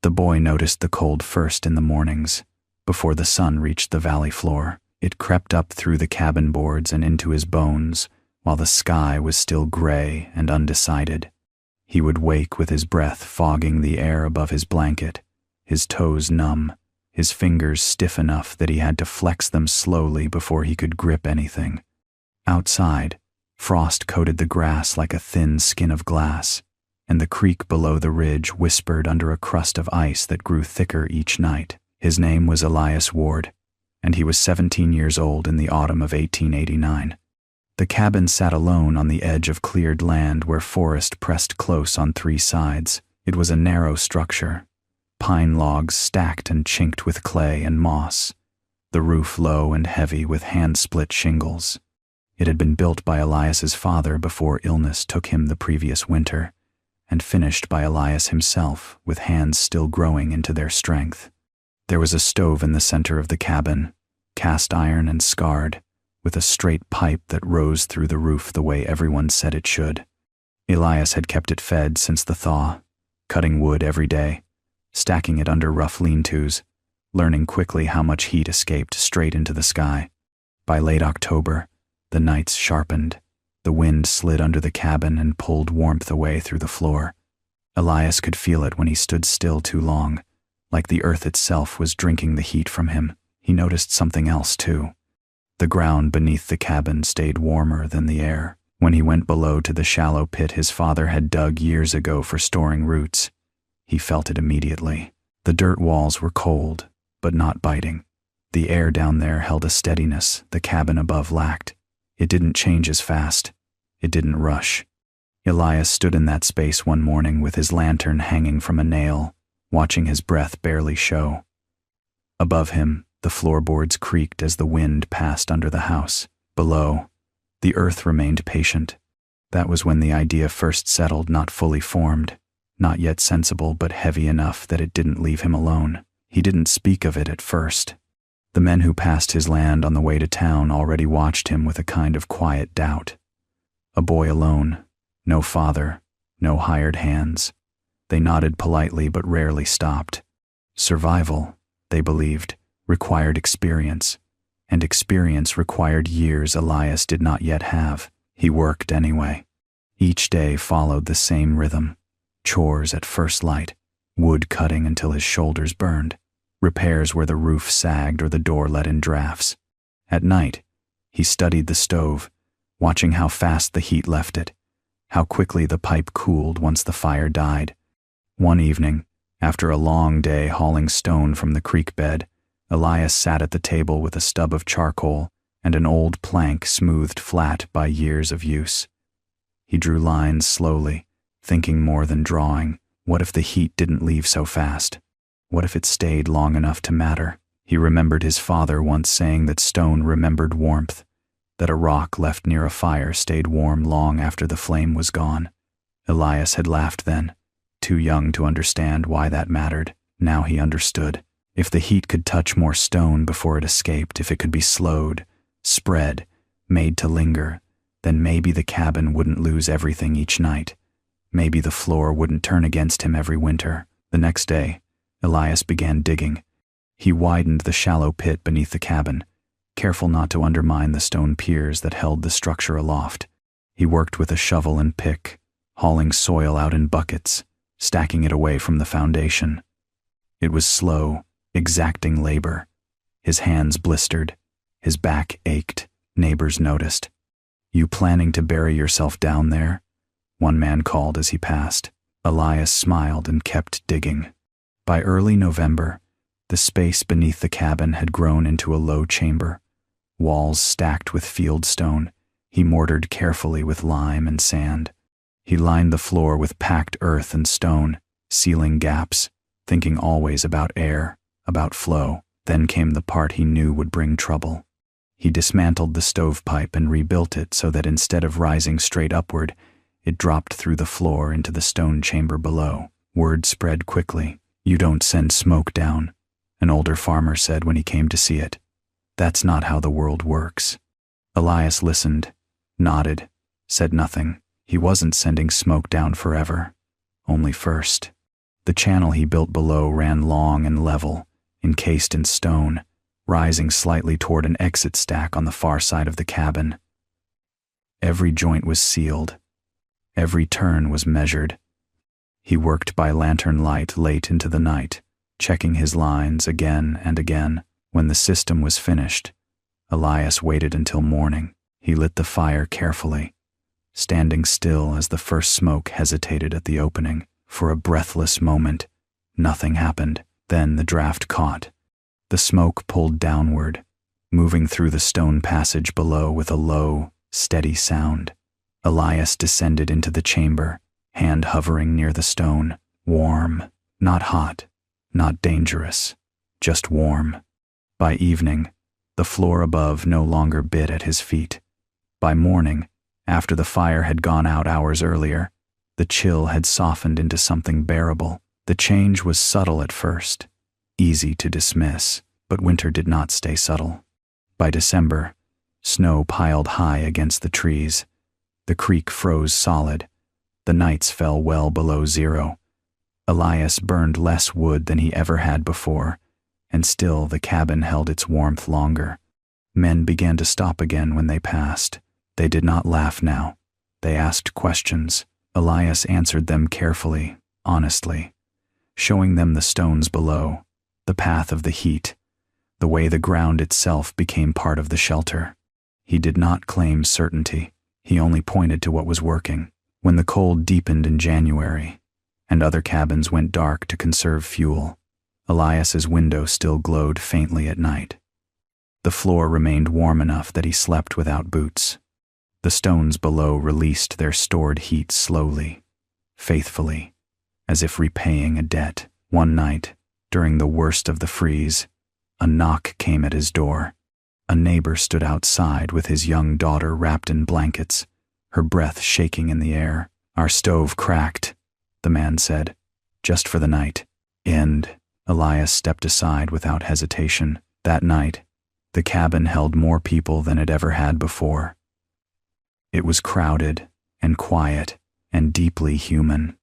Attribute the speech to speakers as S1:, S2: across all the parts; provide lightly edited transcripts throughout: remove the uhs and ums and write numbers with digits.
S1: The boy noticed the cold first in the mornings, before the sun reached the valley floor. It crept up through the cabin boards and into his bones, while the sky was still gray and undecided. He would wake with his breath fogging the air above his blanket, his toes numb, his fingers stiff enough that he had to flex them slowly before he could grip anything. Outside, frost coated the grass like a thin skin of glass, and the creek below the ridge whispered under a crust of ice that grew thicker each night. His name was Elias Ward, and he was 17 years old in the autumn of 1889. The cabin sat alone on the edge of cleared land where forest pressed close on three sides. It was a narrow structure, pine logs stacked and chinked with clay and moss, the roof low and heavy with hand-split shingles. It had been built by Elias's father before illness took him the previous winter, and finished by Elias himself with hands still growing into their strength. There was a stove in the center of the cabin, cast iron and scarred, with a straight pipe that rose through the roof the way everyone said it should. Elias had kept it fed since the thaw, cutting wood every day, stacking it under rough lean-tos, learning quickly how much heat escaped straight into the sky. By late October, the nights sharpened. The wind slid under the cabin and pulled warmth away through the floor. Elias could feel it when he stood still too long, like the earth itself was drinking the heat from him. He noticed something else, too. The ground beneath the cabin stayed warmer than the air. When he went below to the shallow pit his father had dug years ago for storing roots, he felt it immediately. The dirt walls were cold, but not biting. The air down there held a steadiness the cabin above lacked. It didn't change as fast. It didn't rush. Elias stood in that space one morning with his lantern hanging from a nail, watching his breath barely show. Above him, the floorboards creaked as the wind passed under the house. Below, the earth remained patient. That was when the idea first settled, not fully formed, not yet sensible but heavy enough that it didn't leave him alone. He didn't speak of it at first. The men who passed his land on the way to town already watched him with a kind of quiet doubt. A boy alone, no father, no hired hands. They nodded politely but rarely stopped. Survival, they believed, required experience, and experience required years Elias did not yet have. He worked anyway. Each day followed the same rhythm. Chores at first light, wood cutting until his shoulders burned, repairs where the roof sagged or the door let in drafts. At night, he studied the stove, watching how fast the heat left it, how quickly the pipe cooled once the fire died. One evening, after a long day hauling stone from the creek bed, Elias sat at the table with a stub of charcoal and an old plank smoothed flat by years of use. He drew lines slowly, thinking more than drawing. What if the heat didn't leave so fast? What if it stayed long enough to matter? He remembered his father once saying that stone remembered warmth, that a rock left near a fire stayed warm long after the flame was gone. Elias had laughed then, too young to understand why that mattered. Now he understood. If the heat could touch more stone before it escaped, if it could be slowed, spread, made to linger, then maybe the cabin wouldn't lose everything each night. Maybe the floor wouldn't turn against him every winter. The next day, Elias began digging. He widened the shallow pit beneath the cabin, careful not to undermine the stone piers that held the structure aloft. He worked with a shovel and pick, hauling soil out in buckets, stacking it away from the foundation. It was slow, exacting labor. His hands blistered. His back ached. Neighbors noticed. "You planning to bury yourself down there?" one man called as he passed. Elias smiled and kept digging. By early November, the space beneath the cabin had grown into a low chamber. Walls stacked with field stone, he mortared carefully with lime and sand. He lined the floor with packed earth and stone, sealing gaps, thinking always about air, about flow. Then came the part he knew would bring trouble. He dismantled the stovepipe and rebuilt it so that instead of rising straight upward, it dropped through the floor into the stone chamber below. Word spread quickly. "You don't send smoke down," an older farmer said when he came to see it. "That's not how the world works." Elias listened, nodded, said nothing. He wasn't sending smoke down forever, only first. The channel he built below ran long and level, encased in stone, rising slightly toward an exit stack on the far side of the cabin. Every joint was sealed. Every turn was measured. He worked by lantern light late into the night, checking his lines again and again. When the system was finished, Elias waited until morning. He lit the fire carefully, standing still as the first smoke hesitated at the opening. For a breathless moment, nothing happened. Then the draft caught. The smoke pulled downward, moving through the stone passage below with a low, steady sound. Elias descended into the chamber, hand hovering near the stone. Warm, not hot, not dangerous, just warm. By evening, the floor above no longer bit at his feet. By morning, after the fire had gone out hours earlier, the chill had softened into something bearable. The change was subtle at first, easy to dismiss, but winter did not stay subtle. By December, snow piled high against the trees. The creek froze solid. The nights fell well below zero. Elias burned less wood than he ever had before, and still the cabin held its warmth longer. Men began to stop again when they passed. They did not laugh now. They asked questions. Elias answered them carefully, honestly, showing them the stones below, the path of the heat, the way the ground itself became part of the shelter. He did not claim certainty. He only pointed to what was working. When the cold deepened in January, and other cabins went dark to conserve fuel, Elias's window still glowed faintly at night. The floor remained warm enough that he slept without boots. The stones below released their stored heat slowly, faithfully, as if repaying a debt. One night, during the worst of the freeze, a knock came at his door. A neighbor stood outside with his young daughter wrapped in blankets, her breath shaking in the air. "Our stove cracked," the man said, "just for the night." Elias stepped aside without hesitation. That night, the cabin held more people than it ever had before. It was crowded and quiet and deeply human.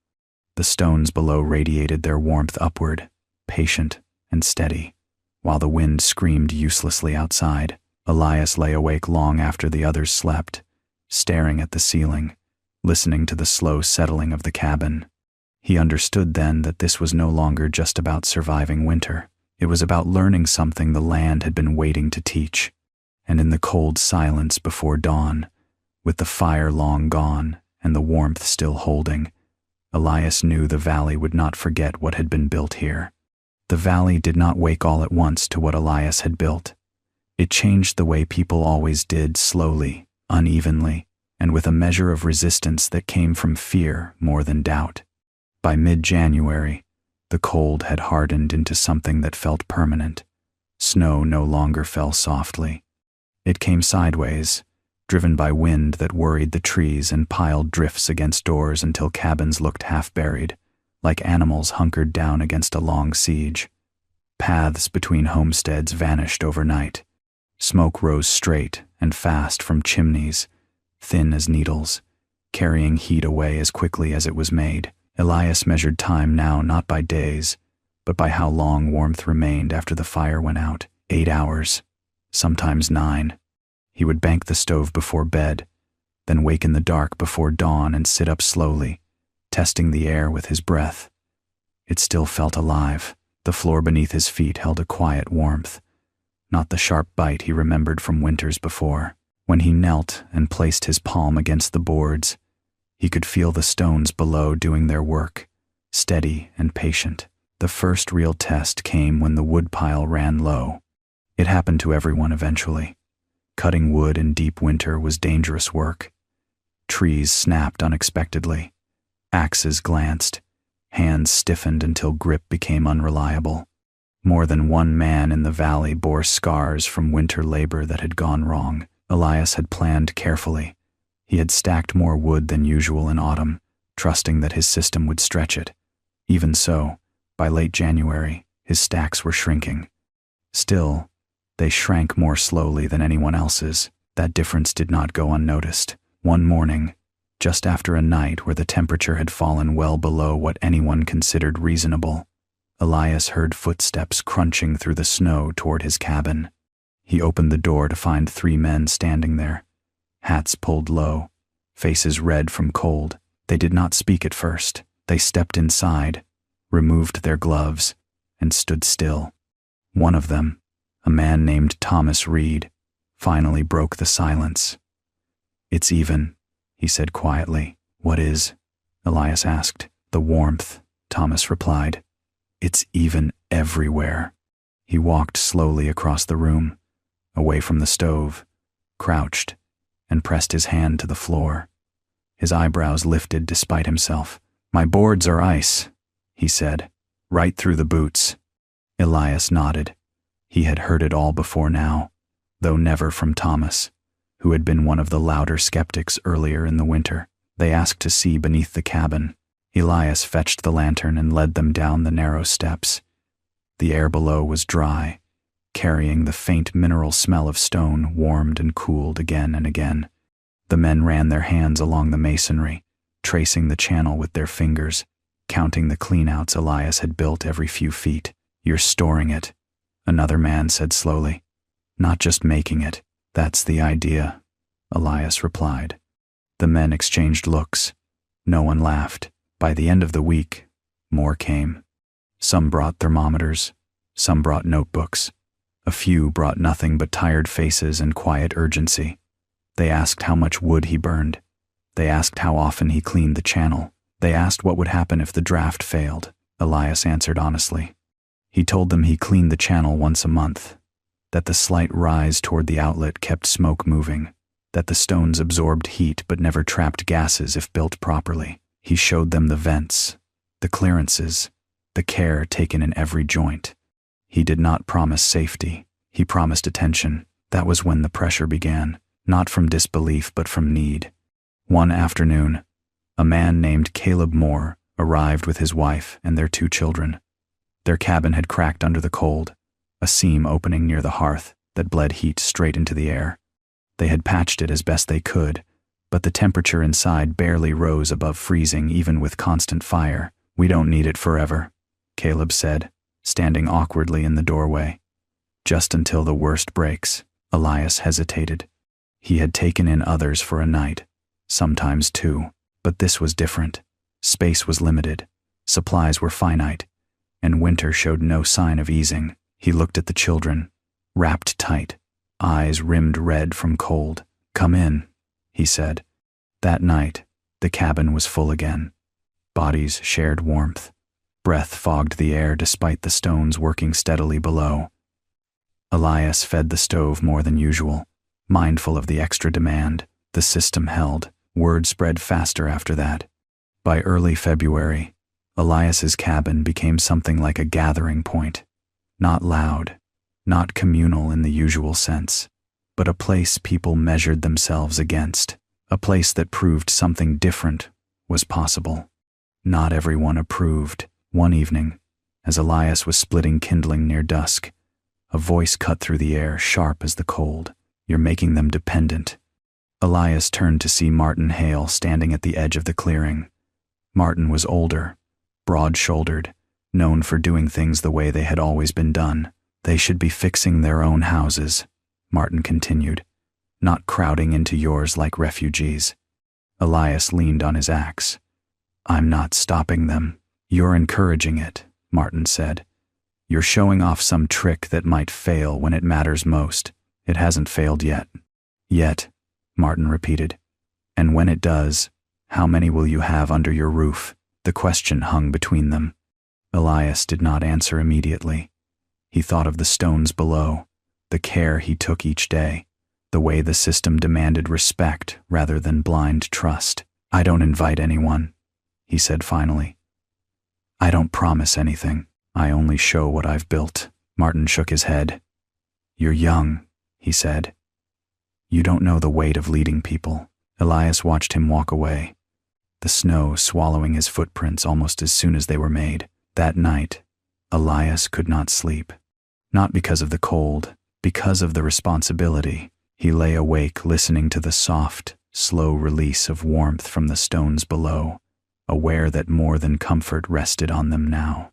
S1: The stones below radiated their warmth upward, patient and steady, while the wind screamed uselessly outside. Elias lay awake long after the others slept, staring at the ceiling, listening to the slow settling of the cabin. He understood then that this was no longer just about surviving winter. It was about learning something the land had been waiting to teach. And in the cold silence before dawn, with the fire long gone and the warmth still holding, Elias knew the valley would not forget what had been built here. The valley did not wake all at once to what Elias had built. It changed the way people always did, slowly, unevenly, and with a measure of resistance that came from fear more than doubt. By mid-January, the cold had hardened into something that felt permanent. Snow no longer fell softly. It came sideways, driven by wind that worried the trees and piled drifts against doors until cabins looked half-buried, like animals hunkered down against a long siege. Paths between homesteads vanished overnight. Smoke rose straight and fast from chimneys, thin as needles, carrying heat away as quickly as it was made. Elias measured time now not by days, but by how long warmth remained after the fire went out. 8 hours, sometimes 9. He would bank the stove before bed, then wake in the dark before dawn and sit up slowly, testing the air with his breath. It still felt alive. The floor beneath his feet held a quiet warmth, not the sharp bite he remembered from winters before. When he knelt and placed his palm against the boards, he could feel the stones below doing their work, steady and patient. The first real test came when the woodpile ran low. It happened to everyone eventually. Cutting wood in deep winter was dangerous work. Trees snapped unexpectedly. Axes glanced. Hands stiffened until grip became unreliable. More than one man in the valley bore scars from winter labor that had gone wrong. Elias had planned carefully. He had stacked more wood than usual in autumn, trusting that his system would stretch it. Even so, by late January, his stacks were shrinking. Still, they shrank more slowly than anyone else's. That difference did not go unnoticed. One morning, just after a night where the temperature had fallen well below what anyone considered reasonable. Elias heard footsteps crunching through the snow toward his cabin. He opened the door to find 3 men standing there, hats pulled low, faces red from cold. They did not speak at first. They stepped inside, removed their gloves, and stood still. One of them, a man named Thomas Reed, finally broke the silence. "It's even," he said quietly. "What is?" Elias asked. "The warmth," Thomas replied. "It's even everywhere." He walked slowly across the room, away from the stove, crouched, and pressed his hand to the floor. His eyebrows lifted despite himself. "My boards are ice," he said, "right through the boots." Elias nodded. He had heard it all before now, though never from Thomas, who had been one of the louder skeptics earlier in the winter. They asked to see beneath the cabin. Elias fetched the lantern and led them down the narrow steps. The air below was dry, carrying the faint mineral smell of stone warmed and cooled again and again. The men ran their hands along the masonry, tracing the channel with their fingers, counting the cleanouts Elias had built every few feet. "You're storing it," another man said slowly. "Not just making it. That's the idea," Elias replied. The men exchanged looks. No one laughed. By the end of the week, more came. Some brought thermometers. Some brought notebooks. A few brought nothing but tired faces and quiet urgency. They asked how much wood he burned. They asked how often he cleaned the channel. They asked what would happen if the draft failed. Elias answered honestly. He told them he cleaned the channel once a month, that the slight rise toward the outlet kept smoke moving, that the stones absorbed heat but never trapped gases if built properly. He showed them the vents, the clearances, the care taken in every joint. He did not promise safety. He promised attention. That was when the pressure began, not from disbelief but from need. One afternoon, a man named Caleb Moore arrived with his wife and their 2 children. Their cabin had cracked under the cold, a seam opening near the hearth that bled heat straight into the air. They had patched it as best they could, but the temperature inside barely rose above freezing even with constant fire. "We don't need it forever," Caleb said, standing awkwardly in the doorway. "Just until the worst breaks." Elias hesitated. He had taken in others for a night, sometimes 2, but this was different. Space was limited, supplies were finite, and winter showed no sign of easing. He looked at the children, wrapped tight, eyes rimmed red from cold. "Come in," he said. That night, the cabin was full again. Bodies shared warmth. Breath fogged the air despite the stones working steadily below. Elias fed the stove more than usual, mindful of the extra demand. The system held. Word spread faster after that. By early February, Elias's cabin became something like a gathering point. Not loud, not communal in the usual sense, but a place people measured themselves against, a place that proved something different was possible. Not everyone approved. One evening, as Elias was splitting kindling near dusk, a voice cut through the air, sharp as the cold. "You're making them dependent." Elias turned to see Martin Hale standing at the edge of the clearing. Martin was older, broad-shouldered, known for doing things the way they had always been done. "They should be fixing their own houses," Martin continued, "not crowding into yours like refugees." Elias leaned on his axe. "I'm not stopping them. You're encouraging it," Martin said. "You're showing off some trick that might fail when it matters most. It hasn't failed yet." "Yet," Martin repeated. "And when it does, how many will you have under your roof?" The question hung between them. Elias did not answer immediately. He thought of the stones below, the care he took each day, the way the system demanded respect rather than blind trust. "I don't invite anyone," he said finally. "I don't promise anything. I only show what I've built." Martin shook his head. "You're young," he said. "You don't know the weight of leading people." Elias watched him walk away, the snow swallowing his footprints almost as soon as they were made. That night, Elias could not sleep. Not because of the cold, because of the responsibility. He lay awake listening to the soft, slow release of warmth from the stones below, aware that more than comfort rested on them now.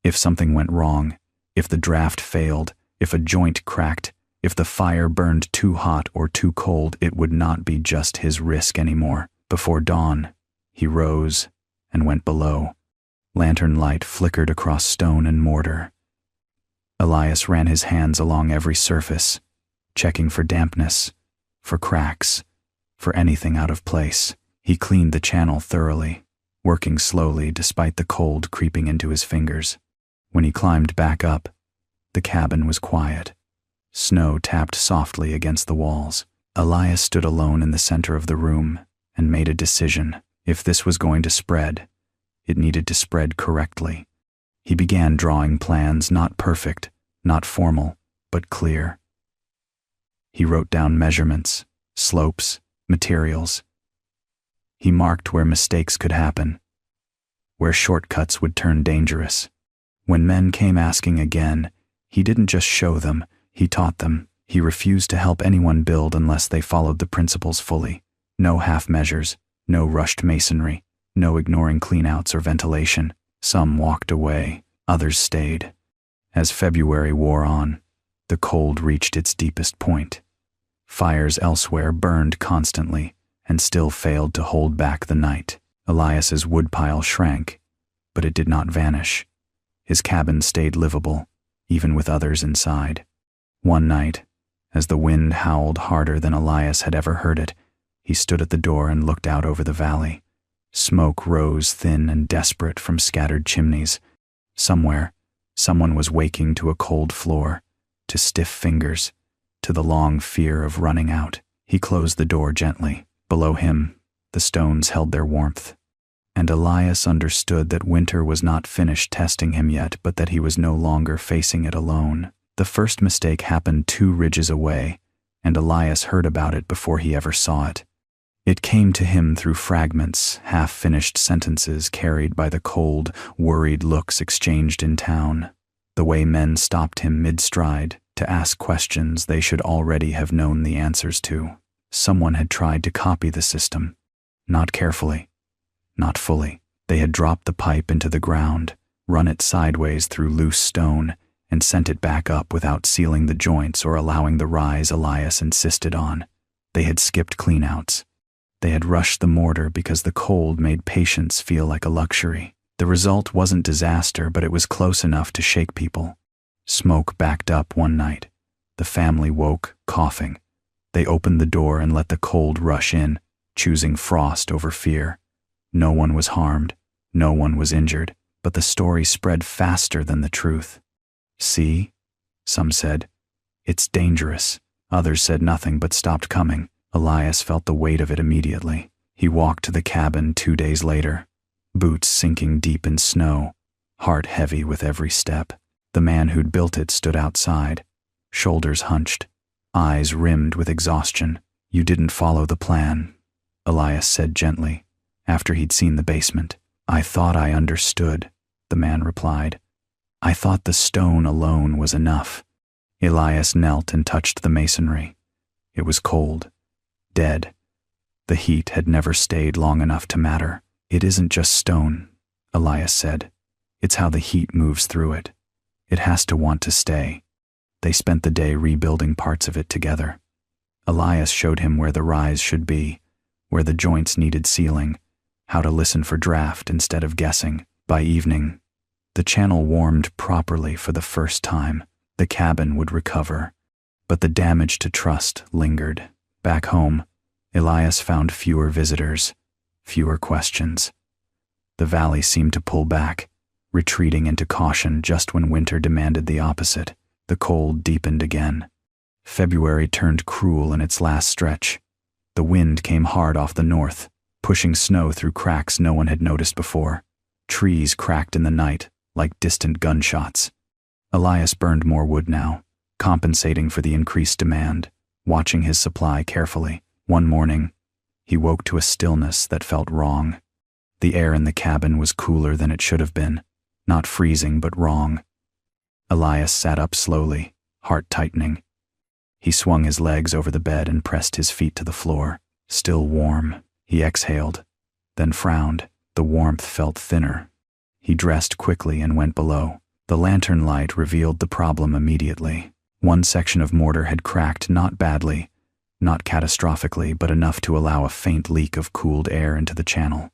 S1: If something went wrong, if the draft failed, if a joint cracked, if the fire burned too hot or too cold, it would not be just his risk anymore. Before dawn, he rose and went below. Lantern light flickered across stone and mortar. Elias ran his hands along every surface, checking for dampness, for cracks, for anything out of place. He cleaned the channel thoroughly, working slowly despite the cold creeping into his fingers. When he climbed back up, the cabin was quiet. Snow tapped softly against the walls. Elias stood alone in the center of the room and made a decision. If this was going to spread, it needed to spread correctly. He began drawing plans, not perfect, not formal, but clear. He wrote down measurements, slopes, materials. He marked where mistakes could happen, where shortcuts would turn dangerous. When men came asking again, he didn't just show them, he taught them. He refused to help anyone build unless they followed the principles fully. No half measures, no rushed masonry, no ignoring cleanouts or ventilation. Some walked away, others stayed. As February wore on, the cold reached its deepest point. Fires elsewhere burned constantly and still failed to hold back the night. Elias's woodpile shrank, but it did not vanish. His cabin stayed livable, even with others inside. One night, as the wind howled harder than Elias had ever heard it, he stood at the door and looked out over the valley. Smoke rose thin and desperate from scattered chimneys. Somewhere, someone was waking to a cold floor, to stiff fingers, to the long fear of running out. He closed the door gently. Below him, the stones held their warmth. And Elias understood that winter was not finished testing him yet, but that he was no longer facing it alone. The first mistake happened 2 ridges away, and Elias heard about it before he ever saw it. It came to him through fragments, half-finished sentences carried by the cold, worried looks exchanged in town. The way men stopped him mid-stride to ask questions they should already have known the answers to. Someone had tried to copy the system. Not carefully, not fully. They had dropped the pipe into the ground, run it sideways through loose stone, and sent it back up without sealing the joints or allowing the rise Elias insisted on. They had skipped cleanouts. They had rushed the mortar because the cold made patience feel like a luxury. The result wasn't disaster, but it was close enough to shake people. Smoke backed up one night. The family woke, coughing. They opened the door and let the cold rush in, choosing frost over fear. No one was harmed, no one was injured, but the story spread faster than the truth. "See," some said, "it's dangerous." Others said nothing but stopped coming. Elias felt the weight of it immediately. He walked to the cabin 2 days later, boots sinking deep in snow, heart heavy with every step. The man who'd built it stood outside, shoulders hunched, eyes rimmed with exhaustion. "You didn't follow the plan," Elias said gently, after he'd seen the basement. "I thought I understood," the man replied. "I thought the stone alone was enough." Elias knelt and touched the masonry. It was cold, dead. The heat had never stayed long enough to matter. "It isn't just stone," Elias said. "It's how the heat moves through it. It has to want to stay." They spent the day rebuilding parts of it together. Elias showed him where the rise should be, where the joints needed sealing, how to listen for draft instead of guessing. By evening, the channel warmed properly for the first time. The cabin would recover, but the damage to trust lingered. Back home, Elias found fewer visitors, fewer questions. The valley seemed to pull back, retreating into caution just when winter demanded the opposite. The cold deepened again. February turned cruel in its last stretch. The wind came hard off the north, pushing snow through cracks no one had noticed before. Trees cracked in the night, like distant gunshots. Elias burned more wood now, compensating for the increased demand, watching his supply carefully. One morning, he woke to a stillness that felt wrong. The air in the cabin was cooler than it should have been, not freezing but wrong. Elias sat up slowly, heart tightening. He swung his legs over the bed and pressed his feet to the floor. Still warm, he exhaled, then frowned. The warmth felt thinner. He dressed quickly and went below. The lantern light revealed the problem immediately. One section of mortar had cracked, not badly, not catastrophically, but enough to allow a faint leak of cooled air into the channel.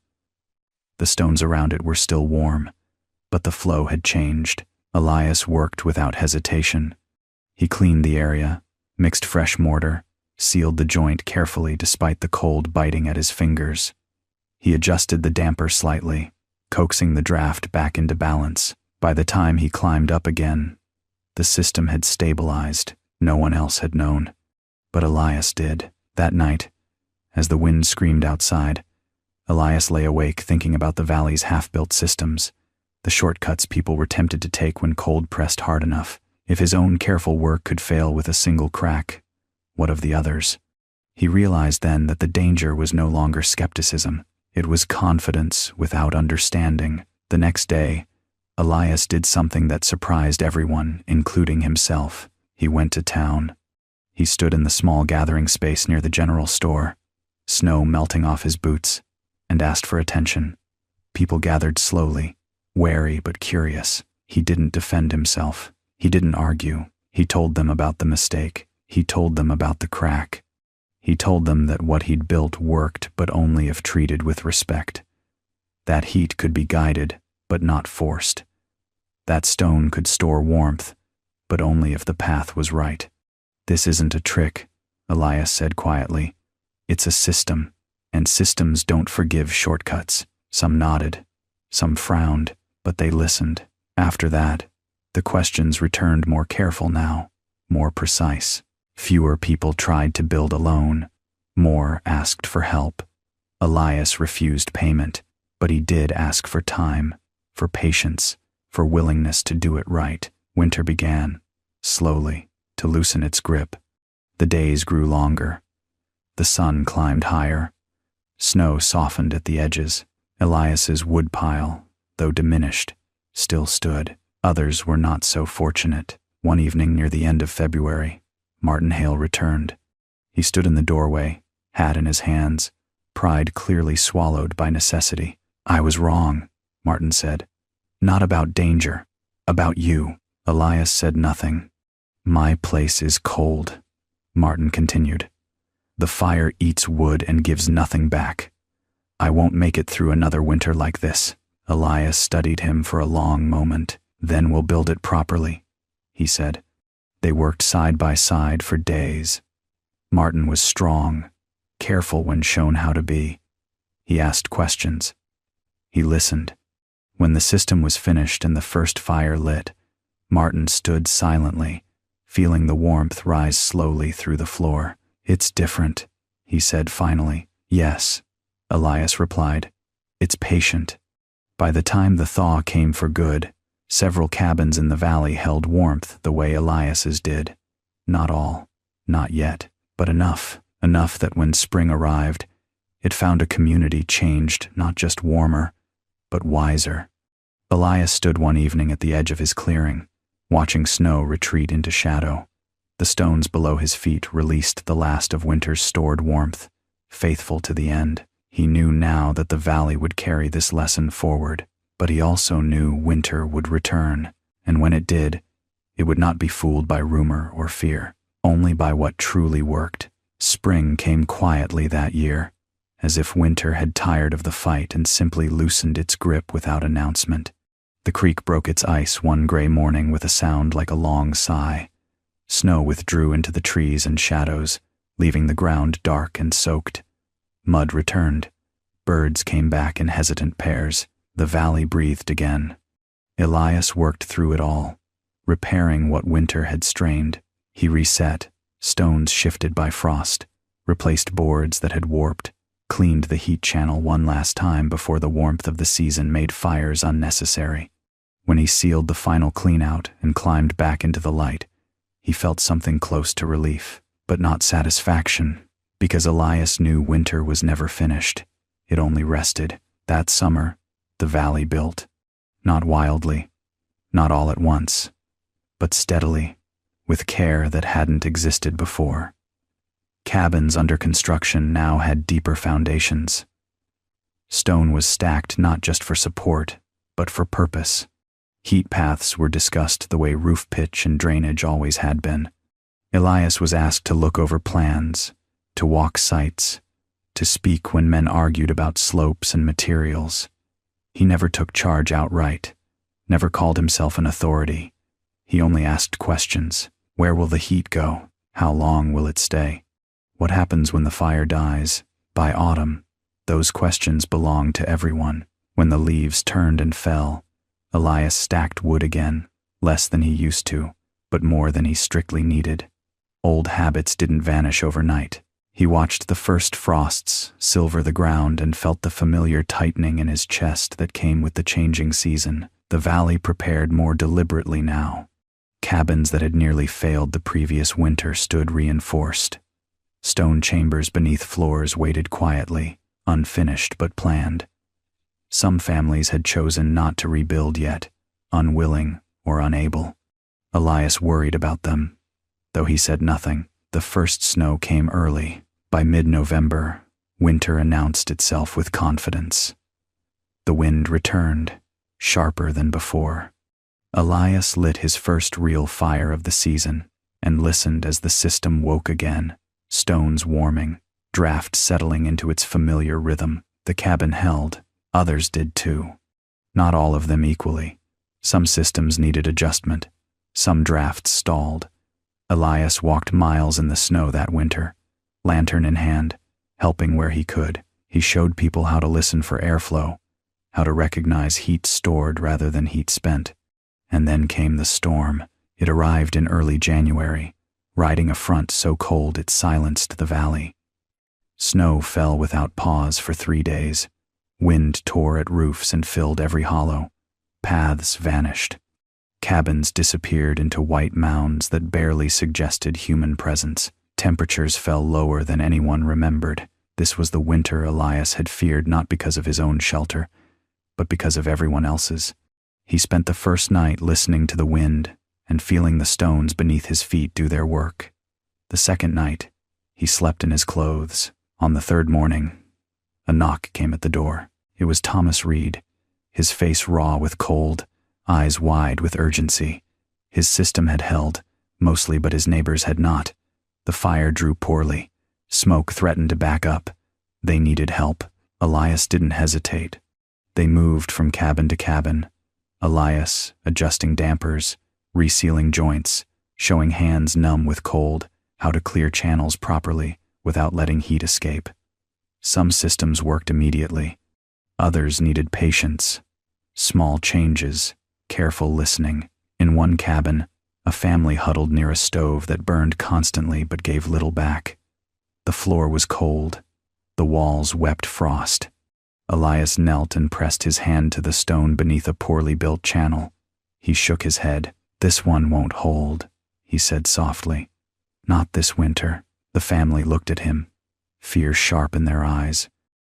S1: The stones around it were still warm, but the flow had changed. Elias worked without hesitation. He cleaned the area, mixed fresh mortar, sealed the joint carefully despite the cold biting at his fingers. He adjusted the damper slightly, coaxing the draft back into balance. By the time he climbed up again, the system had stabilized. No one else had known, but Elias did. That night, as the wind screamed outside, Elias lay awake thinking about the valley's half-built systems, the shortcuts people were tempted to take when cold pressed hard enough. If his own careful work could fail with a single crack, what of the others? He realized then that the danger was no longer skepticism. It was confidence without understanding. The next day, Elias did something that surprised everyone, including himself. He went to town. He stood in the small gathering space near the general store, snow melting off his boots, and asked for attention. People gathered slowly, wary but curious. He didn't defend himself. He didn't argue. He told them about the mistake. He told them about the crack. He told them that what he'd built worked, but only if treated with respect. That heat could be guided, but not forced. That stone could store warmth, but only if the path was right. "This isn't a trick," Elias said quietly. "It's a system, and systems don't forgive shortcuts." Some nodded, some frowned, but they listened. After that, the questions returned more careful now, more precise. Fewer people tried to build alone. More asked for help. Elias refused payment, but he did ask for time, for patience, for willingness to do it right. Winter began, slowly, to loosen its grip. The days grew longer. The sun climbed higher. Snow softened at the edges. Elias's woodpile, though diminished, still stood. Others were not so fortunate. One evening near the end of February, Martin Hale returned. He stood in the doorway, hat in his hands, pride clearly swallowed by necessity. "I was wrong," Martin said. "Not about danger, about you." Elias said nothing. "My place is cold," Martin continued. "The fire eats wood and gives nothing back. I won't make it through another winter like this." Elias studied him for a long moment. "Then we'll build it properly," he said. They worked side by side for days. Martin was strong, careful when shown how to be. He asked questions. He listened. When the system was finished and the first fire lit, Martin stood silently, feeling the warmth rise slowly through the floor. "It's different," he said finally. "Yes," Elias replied. "It's patient." By the time the thaw came for good, several cabins in the valley held warmth the way Elias's did. Not all, not yet, but enough that when spring arrived, it found a community changed, not just warmer, but wiser. Elias stood one evening at the edge of his clearing, watching snow retreat into shadow. The stones below his feet released the last of winter's stored warmth, faithful to the end. He knew now that the valley would carry this lesson forward, but he also knew winter would return, and when it did, it would not be fooled by rumor or fear, only by what truly worked. Spring came quietly that year, as if winter had tired of the fight and simply loosened its grip without announcement. The creek broke its ice one gray morning with a sound like a long sigh. Snow withdrew into the trees and shadows, leaving the ground dark and soaked. Mud returned. Birds came back in hesitant pairs. The valley breathed again. Elias worked through it all, repairing what winter had strained. He reset, stones shifted by frost, replaced boards that had warped, cleaned the heat channel one last time before the warmth of the season made fires unnecessary. When he sealed the final clean-out and climbed back into the light, he felt something close to relief, but not satisfaction, because Elias knew winter was never finished. It only rested. That summer, the valley built. Not wildly, not all at once, but steadily, with care that hadn't existed before. Cabins under construction now had deeper foundations. Stone was stacked not just for support, but for purpose. Heat paths were discussed the way roof pitch and drainage always had been. Elias was asked to look over plans, to walk sites, to speak when men argued about slopes and materials. He never took charge outright, never called himself an authority. He only asked questions. Where will the heat go? How long will it stay? What happens when the fire dies? By autumn, those questions belonged to everyone. When the leaves turned and fell, Elias stacked wood again, less than he used to, but more than he strictly needed. Old habits didn't vanish overnight. He watched the first frosts silver the ground and felt the familiar tightening in his chest that came with the changing season. The valley prepared more deliberately now. Cabins that had nearly failed the previous winter stood reinforced. Stone chambers beneath floors waited quietly, unfinished but planned. Some families had chosen not to rebuild yet, unwilling or unable. Elias worried about them, though he said nothing. The first snow came early. By mid-November, winter announced itself with confidence. The wind returned, sharper than before. Elias lit his first real fire of the season and listened as the system woke again, stones warming, draft settling into its familiar rhythm. The cabin held, others did too. Not all of them equally. Some systems needed adjustment, some drafts stalled. Elias walked miles in the snow that winter, lantern in hand, helping where he could. He showed people how to listen for airflow, how to recognize heat stored rather than heat spent. And then came the storm. It arrived in early January, riding a front so cold it silenced the valley. Snow fell without pause for 3 days. Wind tore at roofs and filled every hollow. Paths vanished. Cabins disappeared into white mounds that barely suggested human presence. Temperatures fell lower than anyone remembered. This was the winter Elias had feared not because of his own shelter, but because of everyone else's. He spent the first night listening to the wind and feeling the stones beneath his feet do their work. The second night, he slept in his clothes. On the third morning, a knock came at the door. It was Thomas Reed, his face raw with cold, eyes wide with urgency. His system had held, mostly, but his neighbors had not. The fire drew poorly. Smoke threatened to back up. They needed help. Elias didn't hesitate. They moved from cabin to cabin. Elias, adjusting dampers, resealing joints, showing hands numb with cold, how to clear channels properly without letting heat escape. Some systems worked immediately. Others needed patience, small changes, careful listening. In one cabin, a family huddled near a stove that burned constantly but gave little back. The floor was cold. The walls wept frost. Elias knelt and pressed his hand to the stone beneath a poorly built channel. He shook his head. "This one won't hold," he said softly. "Not this winter." The family looked at him, fear sharp in their eyes.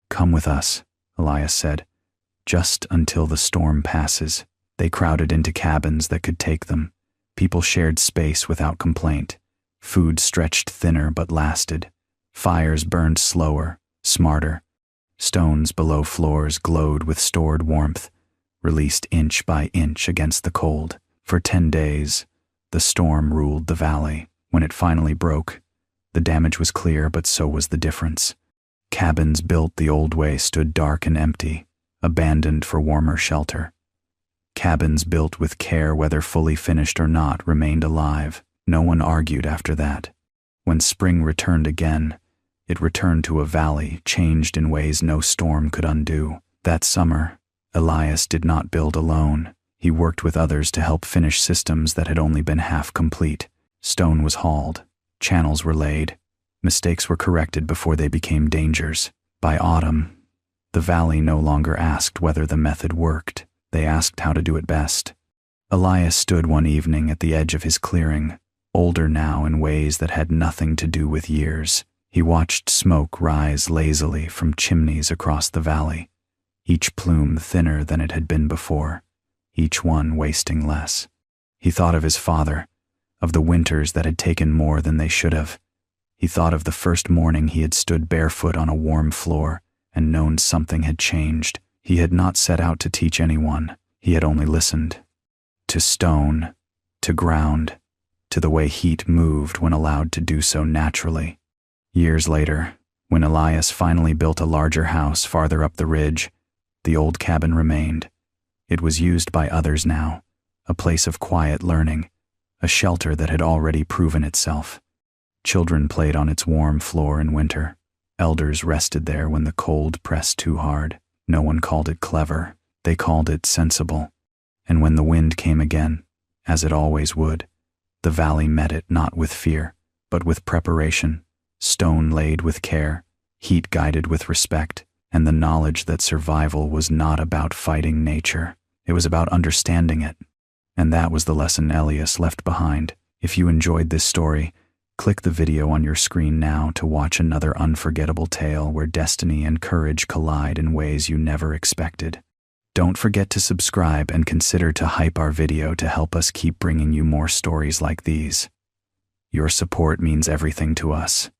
S1: "Come with us," Elias said. "Just until the storm passes." They crowded into cabins that could take them. People shared space without complaint. Food stretched thinner but lasted. Fires burned slower, smarter. Stones below floors glowed with stored warmth, released inch by inch against the cold. For 10 days, the storm ruled the valley. When it finally broke, the damage was clear, but so was the difference. Cabins built the old way stood dark and empty, abandoned for warmer shelter. Cabins built with care, whether fully finished or not, remained alive. No one argued after that. When spring returned again, it returned to a valley changed in ways no storm could undo. That summer, Elias did not build alone. He worked with others to help finish systems that had only been half complete. Stone was hauled, channels were laid, mistakes were corrected before they became dangers. By autumn, the valley no longer asked whether the method worked. They asked how to do it best. Elias stood one evening at the edge of his clearing, older now in ways that had nothing to do with years. He watched smoke rise lazily from chimneys across the valley, each plume thinner than it had been before, each one wasting less. He thought of his father, of the winters that had taken more than they should have. He thought of the first morning he had stood barefoot on a warm floor and known something had changed. He had not set out to teach anyone. He had only listened. To stone, to ground, to the way heat moved when allowed to do so naturally. Years later, when Elias finally built a larger house farther up the ridge, the old cabin remained. It was used by others now, a place of quiet learning, a shelter that had already proven itself. Children played on its warm floor in winter. Elders rested there when the cold pressed too hard. No one called it clever. They called it sensible. And when the wind came again, as it always would, the valley met it not with fear, but with preparation, stone laid with care, heat guided with respect, and the knowledge that survival was not about fighting nature. It was about understanding it. And that was the lesson Elias left behind. If you enjoyed this story, click the video on your screen now to watch another unforgettable tale where destiny and courage collide in ways you never expected. Don't forget to subscribe and consider to hype our video to help us keep bringing you more stories like these. Your support means everything to us.